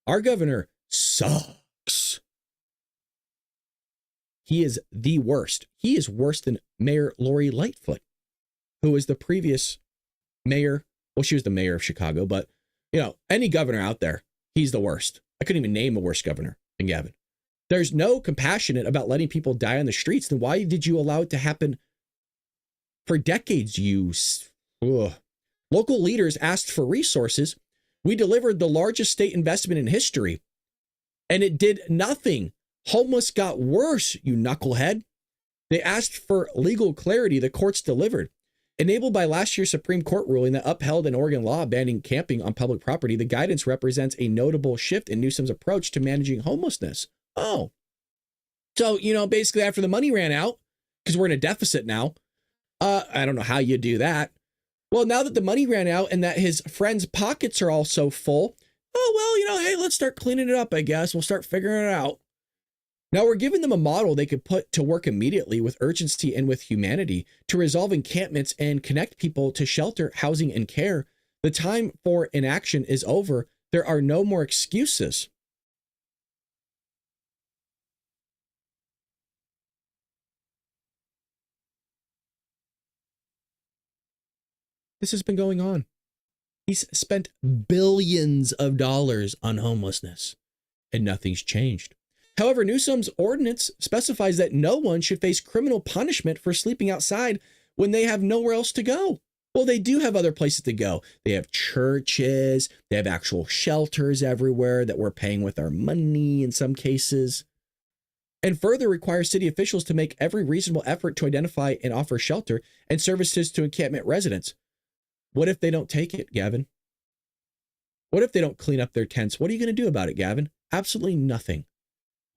Our governor sucks. He is the worst. He is worse than Mayor Lori Lightfoot, who was the previous mayor. Well, she was the mayor of Chicago, but, any governor out there, he's the worst. I couldn't even name a worse governor than Gavin. There's no compassionate about letting people die on the streets. Then why did you allow it to happen for decades? Local leaders asked for resources. We delivered the largest state investment in history, and it did nothing. Homeless got worse, you knucklehead. They asked for legal clarity. The courts delivered. Enabled by last year's Supreme Court ruling that upheld an Oregon law banning camping on public property, the guidance represents a notable shift in Newsom's approach to managing homelessness. Oh, so, basically after the money ran out, because we're in a deficit now, I don't know how you do that. Well, now that the money ran out and that his friends' pockets are also full, hey, let's start cleaning it up, I guess. We'll start figuring it out. Now we're giving them a model they could put to work immediately with urgency and with humanity to resolve encampments and connect people to shelter, housing, and care. The time for inaction is over. There are no more excuses. This has been going on. He's spent billions of dollars on homelessness, and nothing's changed. However, Newsom's ordinance specifies that no one should face criminal punishment for sleeping outside when they have nowhere else to go. Well, they do have other places to go. They have churches. They have actual shelters everywhere that we're paying with our money in some cases. And further requires city officials to make every reasonable effort to identify and offer shelter and services to encampment residents. What if they don't take it, Gavin? What if they don't clean up their tents? What are you going to do about it, Gavin? Absolutely nothing.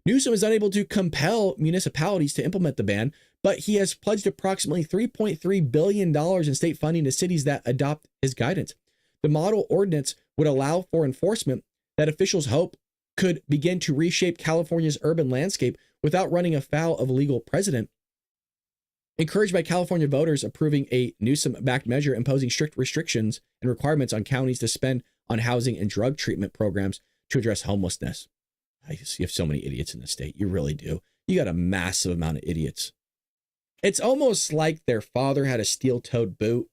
Newsom is unable to compel municipalities to implement the ban, but he has pledged approximately $3.3 billion in state funding to cities that adopt his guidance. The model ordinance would allow for enforcement that officials hope could begin to reshape California's urban landscape without running afoul of a legal precedent. Encouraged by California voters approving a Newsom-backed measure imposing strict restrictions and requirements on counties to spend on housing and drug treatment programs to address homelessness. You have so many idiots in the state. You really do. You got a massive amount of idiots. It's almost like their father had a steel-toed boot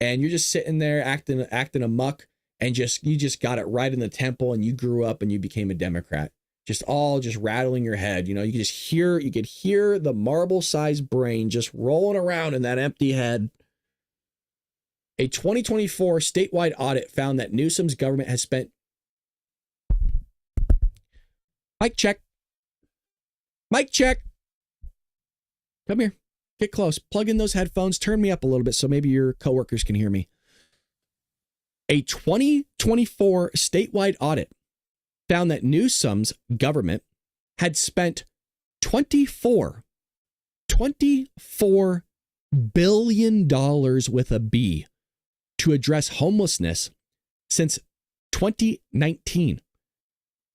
and you're just sitting there acting a muck and you just got it right in the temple and you grew up and you became a Democrat. Just rattling your head. You could hear the marble-sized brain just rolling around in that empty head. A 2024 statewide audit found that Newsom's government has spent. Mic check. Mic check. Come here. Get close. Plug in those headphones. Turn me up a little bit so maybe your coworkers can hear me. A 2024 statewide audit found that Newsom's government had spent $24 billion with a B to address homelessness since 2019.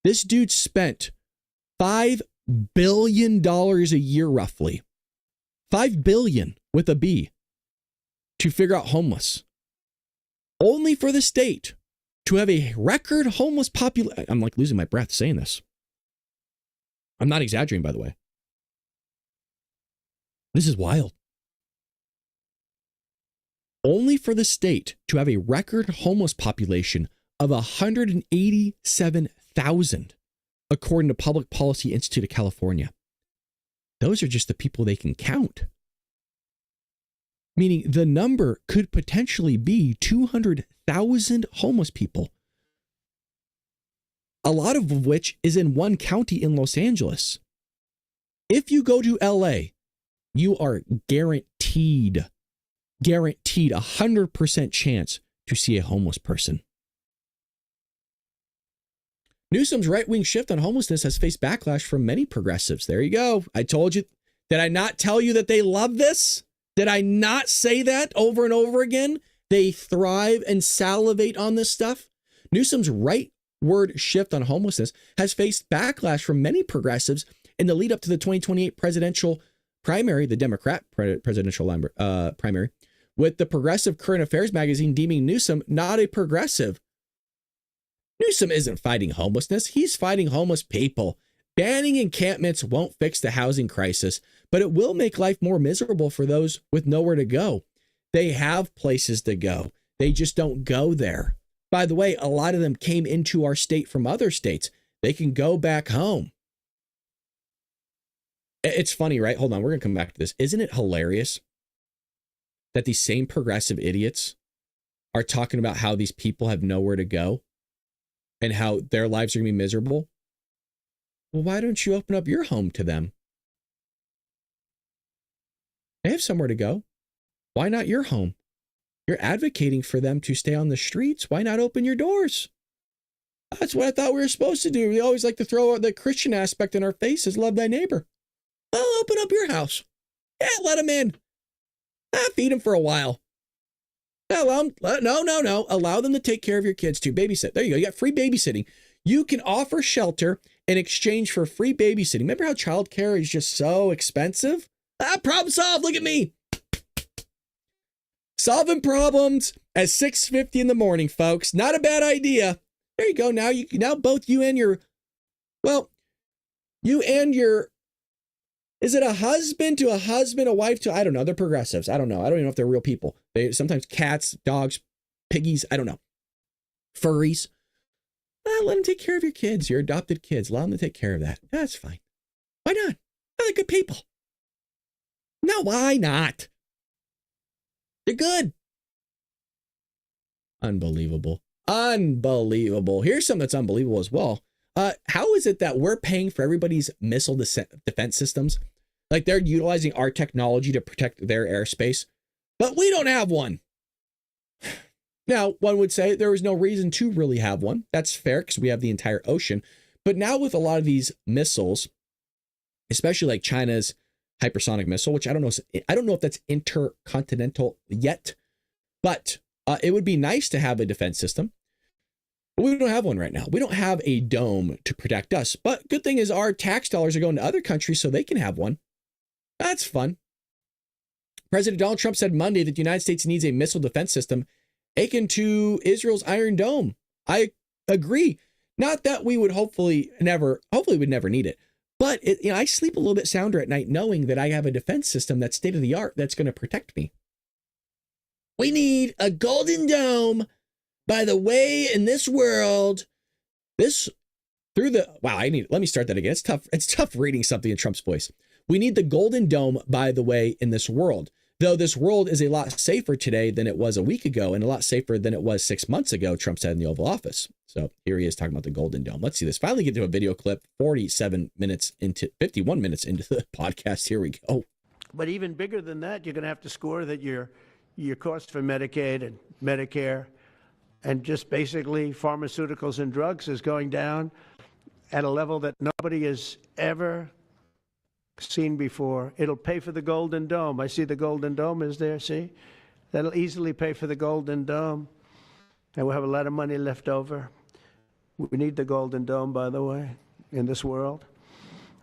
This dude spent $5 billion a year, roughly. $5 billion with a B to figure out homeless. Only for the state to have a record homeless population. I'm like losing my breath saying this. I'm not exaggerating, by the way. This is wild. Only for the state to have a record homeless population of 187,000, according to Public Policy Institute of California. Those are just the people they can count. Meaning the number could potentially be 200,000 homeless people. A lot of which is in one county in Los Angeles. If you go to LA, you are guaranteed 100% chance to see a homeless person. Newsom's right-wing shift on homelessness has faced backlash from many progressives. There you go. I told you. Did I not tell you that they love this? Did I not say that over and over again? They thrive and salivate on this stuff. Newsom's rightward shift on homelessness has faced backlash from many progressives in the lead up to the 2028 presidential primary, the Democrat presidential primary, with the Progressive Current Affairs magazine deeming Newsom not a progressive. Newsom isn't fighting homelessness. He's fighting homeless people. Banning encampments won't fix the housing crisis, but it will make life more miserable for those with nowhere to go. They have places to go. They just don't go there. By the way, a lot of them came into our state from other states. They can go back home. It's funny, right? Hold on. We're going to come back to this. Isn't it hilarious that these same progressive idiots are talking about how these people have nowhere to go and how their lives are going to be miserable? Well, why don't you open up your home to them? They have somewhere to go. Why not your home? You're advocating for them to stay on the streets. Why not open your doors? That's what I thought we were supposed to do. We always like to throw out the Christian aspect in our faces. Love thy neighbor. Well, open up your house. Yeah, let them in. Feed them for a while. Allow them, no. Allow them to take care of your kids too. Babysit. There you go. You got free babysitting. You can offer shelter in exchange for free babysitting. Remember how childcare is just so expensive? Problem solved. Look at me. Solving problems at 6:50 in the morning, folks. Not a bad idea. There you go. Now both you and your, is it a husband to a husband, a wife to, I don't know. They're progressives. I don't know. I don't even know if they're real people. They sometimes cats, dogs, piggies. I don't know. Furries. Let them take care of your kids, your adopted kids. Allow them to take care of that. That's fine. Why not? They're good people. No, why not? They're good. Unbelievable. Here's something that's unbelievable as well. How is it that we're paying for everybody's missile defense systems? Like they're utilizing our technology to protect their airspace, but we don't have one. Now, one would say there is no reason to really have one. That's fair because we have the entire ocean. But now with a lot of these missiles, especially like China's hypersonic missile, which I don't know if that's intercontinental yet, but it would be nice to have a defense system. But we don't have one right now. We don't have a dome to protect us. But good thing is our tax dollars are going to other countries so they can have one. That's fun. President Donald Trump said Monday that the United States needs a missile defense system akin to Israel's Iron Dome. I agree. Not that we would hopefully we'd never need it. But I sleep a little bit sounder at night knowing that I have a defense system that's state of the art that's going to protect me. We need a golden dome. By the way, in this world, let me start that again. It's tough. It's tough reading something in Trump's voice. We need the golden dome, by the way, in this world. Though this world is a lot safer today than it was a week ago and a lot safer than it was 6 months ago, Trump said in the Oval Office. So here he is talking about the Golden Dome. Let's see this. Finally get to a video clip, 51 minutes into the podcast. Here we go. But even bigger than that, you're going to have to score that your cost for Medicaid and Medicare and just basically pharmaceuticals and drugs is going down at a level that nobody has ever seen before. It'll pay for the Golden Dome. I see the Golden Dome is there, see? That'll easily pay for the Golden Dome. And we'll have a lot of money left over. We need the Golden Dome, by the way, in this world.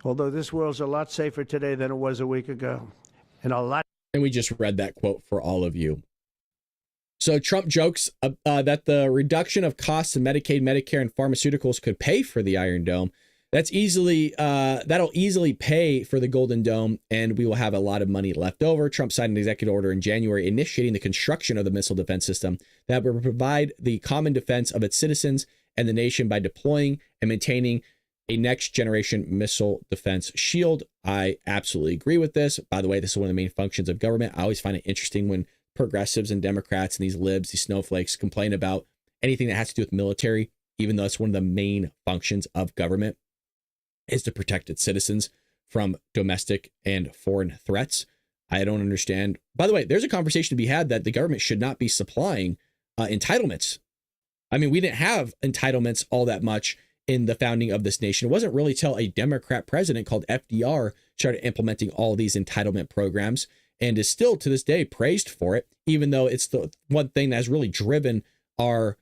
Although this world's a lot safer today than it was a week ago. And we just read that quote for all of you. So Trump jokes that the reduction of costs in Medicaid, Medicare, and pharmaceuticals could pay for the Iron Dome. That'll easily pay for the Golden Dome, and we will have a lot of money left over. Trump signed an executive order in January initiating the construction of the missile defense system that will provide the common defense of its citizens and the nation by deploying and maintaining a next generation missile defense shield. I absolutely agree with this. By the way, this is one of the main functions of government. I always find it interesting when progressives and Democrats and these libs, these snowflakes, complain about anything that has to do with military, even though it's one of the main functions of government, is to protect its citizens from domestic and foreign threats. I don't understand. By the way, there's a conversation to be had that the government should not be supplying entitlements. I mean, we didn't have entitlements all that much in the founding of this nation. It wasn't really till a Democrat president called FDR started implementing all these entitlement programs and is still to this day praised for it, even though it's the one thing that has really driven our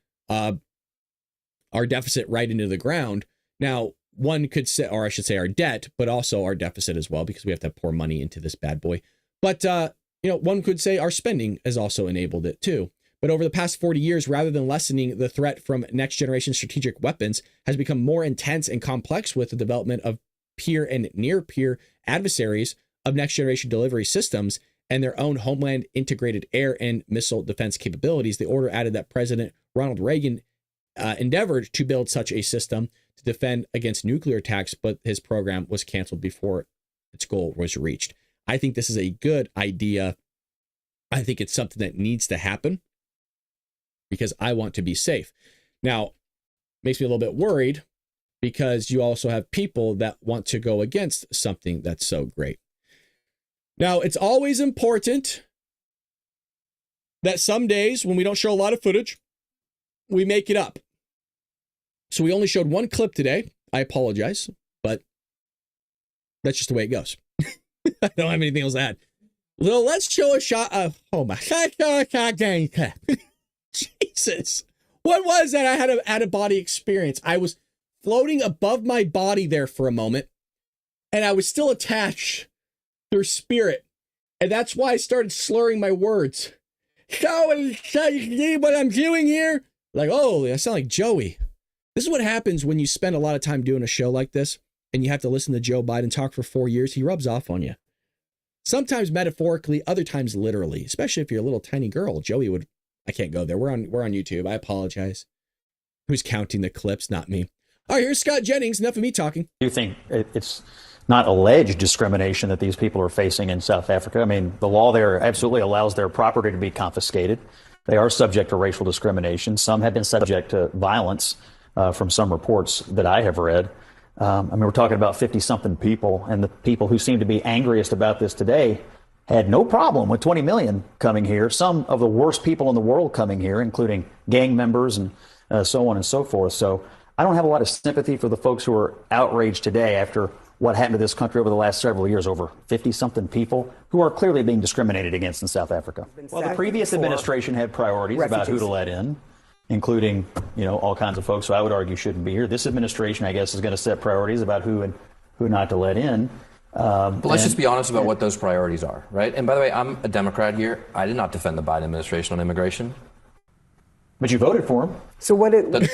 deficit right into the ground. Now, one could say, or I should say our debt, but also our deficit as well, because we have to pour money into this bad boy. But, one could say our spending has also enabled it too. But over the past 40 years, rather than lessening, the threat from next generation strategic weapons has become more intense and complex with the development of peer and near peer adversaries of next generation delivery systems and their own homeland integrated air and missile defense capabilities. The order added that President Ronald Reagan endeavored to build such a system to defend against nuclear attacks, but his program was canceled before its goal was reached. I think this is a good idea. I think it's something that needs to happen because I want to be safe. Now, makes me a little bit worried because you also have people that want to go against something that's so great. Now, it's always important that some days when we don't show a lot of footage, we make it up. So we only showed one clip today. I apologize, but that's just the way it goes. I don't have anything else to add. Well, let's show a shot of, oh my God. Jesus. What was that? I had an out-of-body experience. I was floating above my body there for a moment, and I was still attached through spirit. And that's why I started slurring my words. So, what I'm doing here? Like, oh, I sound like Joey. This is what happens when you spend a lot of time doing a show like this, and you have to listen to Joe Biden talk for 4 years. He rubs off on you. Sometimes metaphorically, other times literally, especially if you're a little tiny girl. Joey would, I can't go there. We're on YouTube. I apologize. Who's counting the clips? Not me. All right, here's Scott Jennings. Enough of me talking. Do you think it's not alleged discrimination that these people are facing in South Africa? I mean, the law there absolutely allows their property to be confiscated. They are subject to racial discrimination. Some have been subject to violence from some reports that I have read. I mean, we're talking about 50-something people, and the people who seem to be angriest about this today had no problem with 20 million coming here. Some of the worst people in the world coming here, including gang members and so on and so forth. So I don't have a lot of sympathy for the folks who are outraged today after what happened to this country over the last several years, over 50-something people who are clearly being discriminated against in South Africa. Well, the previous administration had priorities about who to let in, including, all kinds of folks who I would argue shouldn't be here. This administration, I guess, is going to set priorities about who not to let in. But let's just be honest about what those priorities are, right? And by the way, I'm a Democrat here. I did not defend the Biden administration on immigration. But you voted for him. So what it...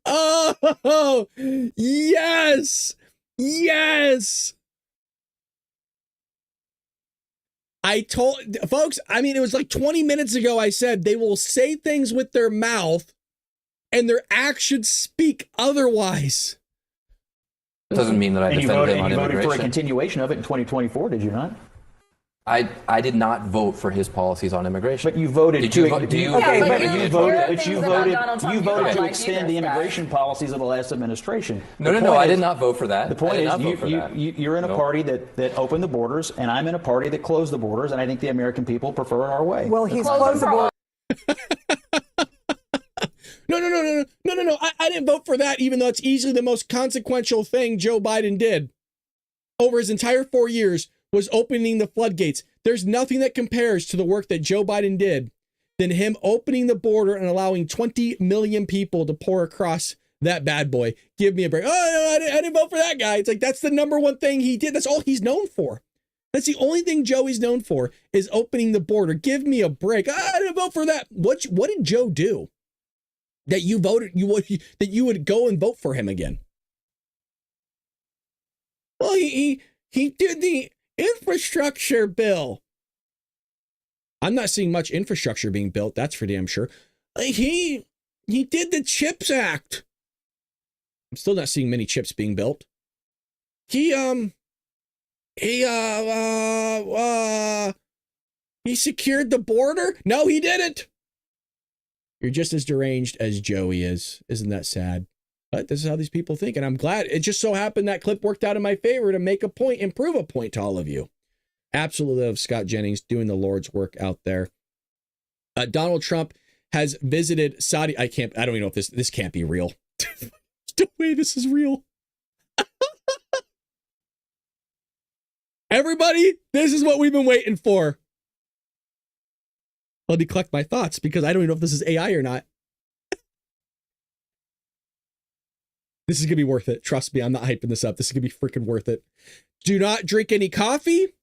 Oh, yes. Yes. I told folks, it was like 20 minutes ago. I said they will say things with their mouth and their actions speak otherwise. Doesn't mean that I defended him on immigration. You voted for a continuation of it in 2024, did you not? I did not vote for his policies on immigration. But you voted to vote? Do you? Okay, but you voted to extend the immigration policies of the last administration. No, I did not vote for that. The point is, you're in a party that opened the borders, and I'm in a party that closed the borders, and I think the American people prefer our way. Well, he's closed the borders. No. I didn't vote for that, even though it's easily the most consequential thing Joe Biden did over his entire 4 years was opening the floodgates. There's nothing that compares to the work that Joe Biden did than him opening the border and allowing 20 million people to pour across that bad boy. Give me a break. Oh, no, I didn't vote for that guy. It's like, that's the number one thing he did. That's all he's known for. That's the only thing Joey's known for is opening the border. Give me a break. I didn't vote for that. What did Joe do that you voted, that you would go and vote for him again? Well, he did the infrastructure bill. I'm not seeing much infrastructure being built. That's for damn sure. He did the CHIPS Act. I'm still not seeing many chips being built. He secured the border. No, he didn't. You're just as deranged as Joey is. Isn't that sad? But this is how these people think. And I'm glad it just so happened that clip worked out in my favor to make a point and prove a point to all of you. Absolutely love Scott Jennings doing the Lord's work out there. Donald Trump has visited Saudi. I don't even know if this can't be real. No way this is real. Everybody, this is what we've been waiting for. Let me collect my thoughts because I don't even know if this is AI or not. This is going to be worth it. Trust me, I'm not hyping this up. This is going to be freaking worth it. Do not drink any coffee.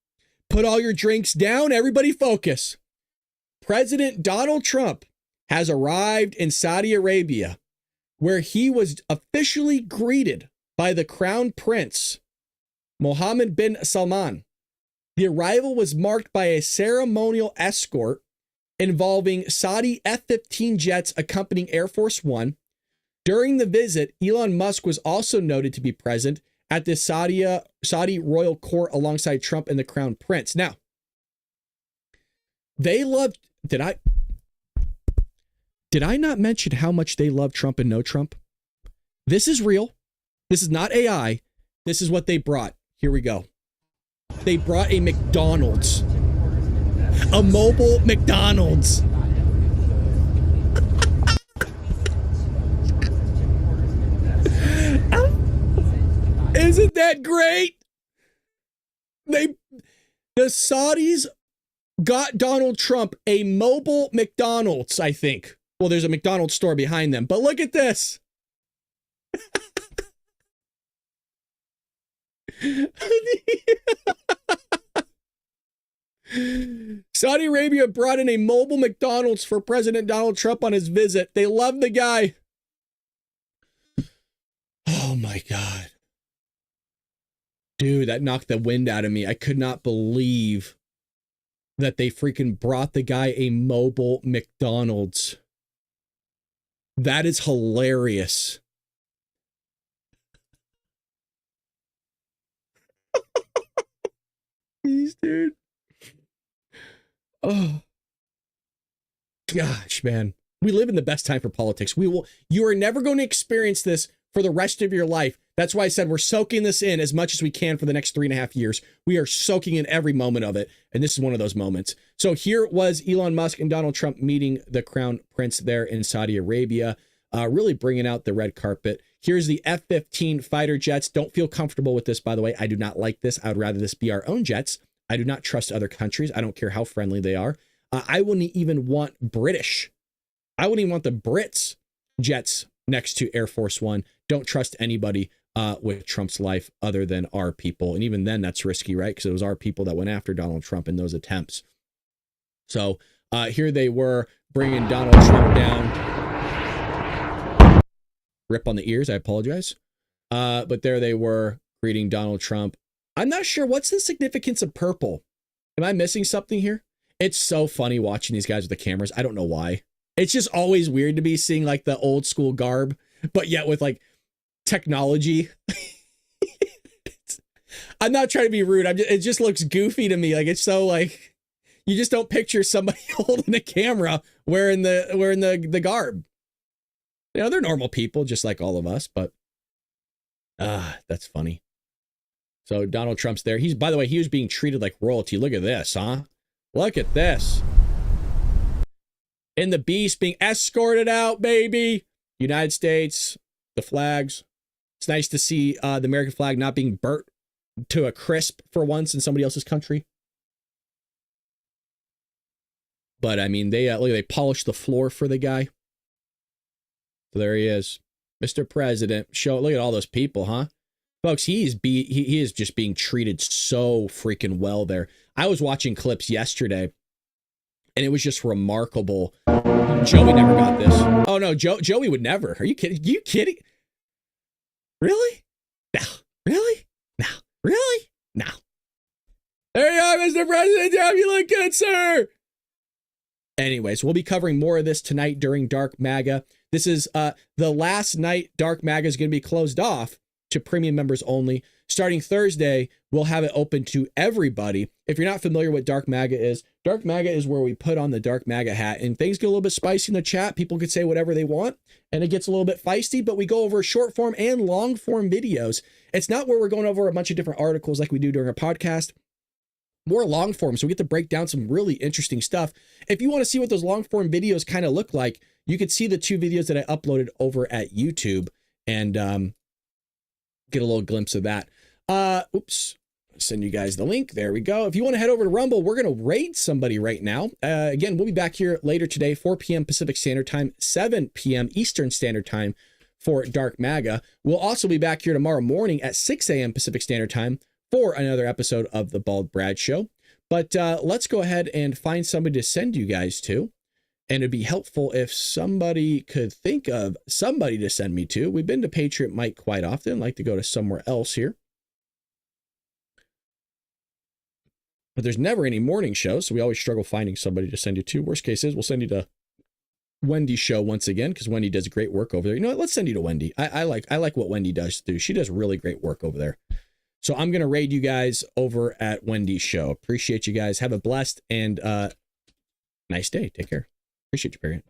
Put all your drinks down. Everybody focus. President Donald Trump has arrived in Saudi Arabia, where he was officially greeted by the Crown Prince, Mohammed bin Salman. The arrival was marked by a ceremonial escort involving Saudi F-15 jets accompanying Air Force One. During the visit, Elon Musk was also noted to be present at the Saudi royal court alongside Trump and the Crown Prince. Now, they loved... Did I not mention how much they love Trump and no Trump? This is real. This is not AI. This is what they brought. Here we go. They brought a McDonald's. A mobile McDonald's. Isn't that great? The Saudis got Donald Trump a mobile McDonald's, I think. Well, there's a McDonald's store behind them, but look at this. Saudi Arabia brought in a mobile McDonald's for President Donald Trump on his visit. They love the guy. Oh my God. Dude, that knocked the wind out of me. I could not believe that they freaking brought the guy a mobile McDonald's. That is hilarious. Jeez, dude. Oh. Gosh, man. We live in the best time for politics. You are never going to experience this for the rest of your life. That's why I said we're soaking this in as much as we can for the next 3.5 years. We are soaking in every moment of it. And this is one of those moments. So here was Elon Musk and Donald Trump meeting the Crown Prince there in Saudi Arabia, really bringing out the red carpet. Here's the F-15 fighter jets. Don't feel comfortable with this, by the way. I do not like this. I would rather this be our own jets I do not trust other countries. I don't care how friendly they are. I wouldn't even want British. I wouldn't even want the Brits jets next to Air Force One. Don't trust anybody with Trump's life other than our people. And even then, that's risky, right? Because it was our people that went after Donald Trump in those attempts. So here they were bringing Donald Trump down. Rip on the ears. I apologize. But there they were greeting Donald Trump. I'm not sure what's the significance of purple. Am I missing something here? It's so funny watching these guys with the cameras. I don't know why. It's just always weird to be seeing like the old school garb, but yet with like technology. I'm not trying to be rude. It just looks goofy to me. Like it's so like you just don't picture somebody holding a camera wearing the garb. You know, they're normal people just like all of us, but that's funny. So Donald Trump's there. By the way, he was being treated like royalty. Look at this, huh? Look at this. And the beast being escorted out, baby. United States, the flags. It's nice to see the American flag not being burnt to a crisp for once in somebody else's country. But I mean, they polished the floor for the guy. So there he is, Mr. President. Look at all those people, huh? Folks, he is just being treated so freaking well there. I was watching clips yesterday, and it was just remarkable. Joey never got this. Oh no, Joey would never. Are you kidding? You kidding? Really? No. Really? No. Really? No. There you are, Mr. President. Damn, you look good, sir. Anyways, we'll be covering more of this tonight during Dark MAGA. This is the last night Dark MAGA is going to be closed off to premium members only. Starting Thursday, we'll have it open to everybody. If you're not familiar with Dark MAGA is where we put on the Dark MAGA hat and things get a little bit spicy in the chat. People could say whatever they want and it gets a little bit feisty, but we go over short form and long form videos. It's not where we're going over a bunch of different articles like we do during a podcast. More long form, so we get to break down some really interesting stuff. If you want to see what those long form videos kind of look like, you could see the 2 videos that I uploaded over at YouTube and get a little glimpse of that. Oops, send you guys the link. There we go. If you want to head over to Rumble, we're going to raid somebody right now. Again, we'll be back here later today, 4 p.m. Pacific Standard Time, 7 p.m. Eastern Standard Time for Dark MAGA. We'll also be back here tomorrow morning at 6 a.m. Pacific Standard Time for another episode of the Bald Brad Show. But let's go ahead and find somebody to send you guys to. And it'd be helpful if somebody could think of somebody to send me to. We've been to Patriot Mike quite often. I'd like to go to somewhere else here. But there's never any morning show, so we always struggle finding somebody to send you to. Worst case is we'll send you to Wendy's show once again, because Wendy does great work over there. You know what? Let's send you to Wendy. I like what Wendy does do. She does really great work over there. So I'm going to raid you guys over at Wendy's show. Appreciate you guys. Have a blessed and nice day. Take care. Appreciate you, parent.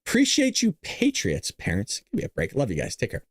Appreciate you, Patriots, parents. Give me a break. Love you guys. Take care.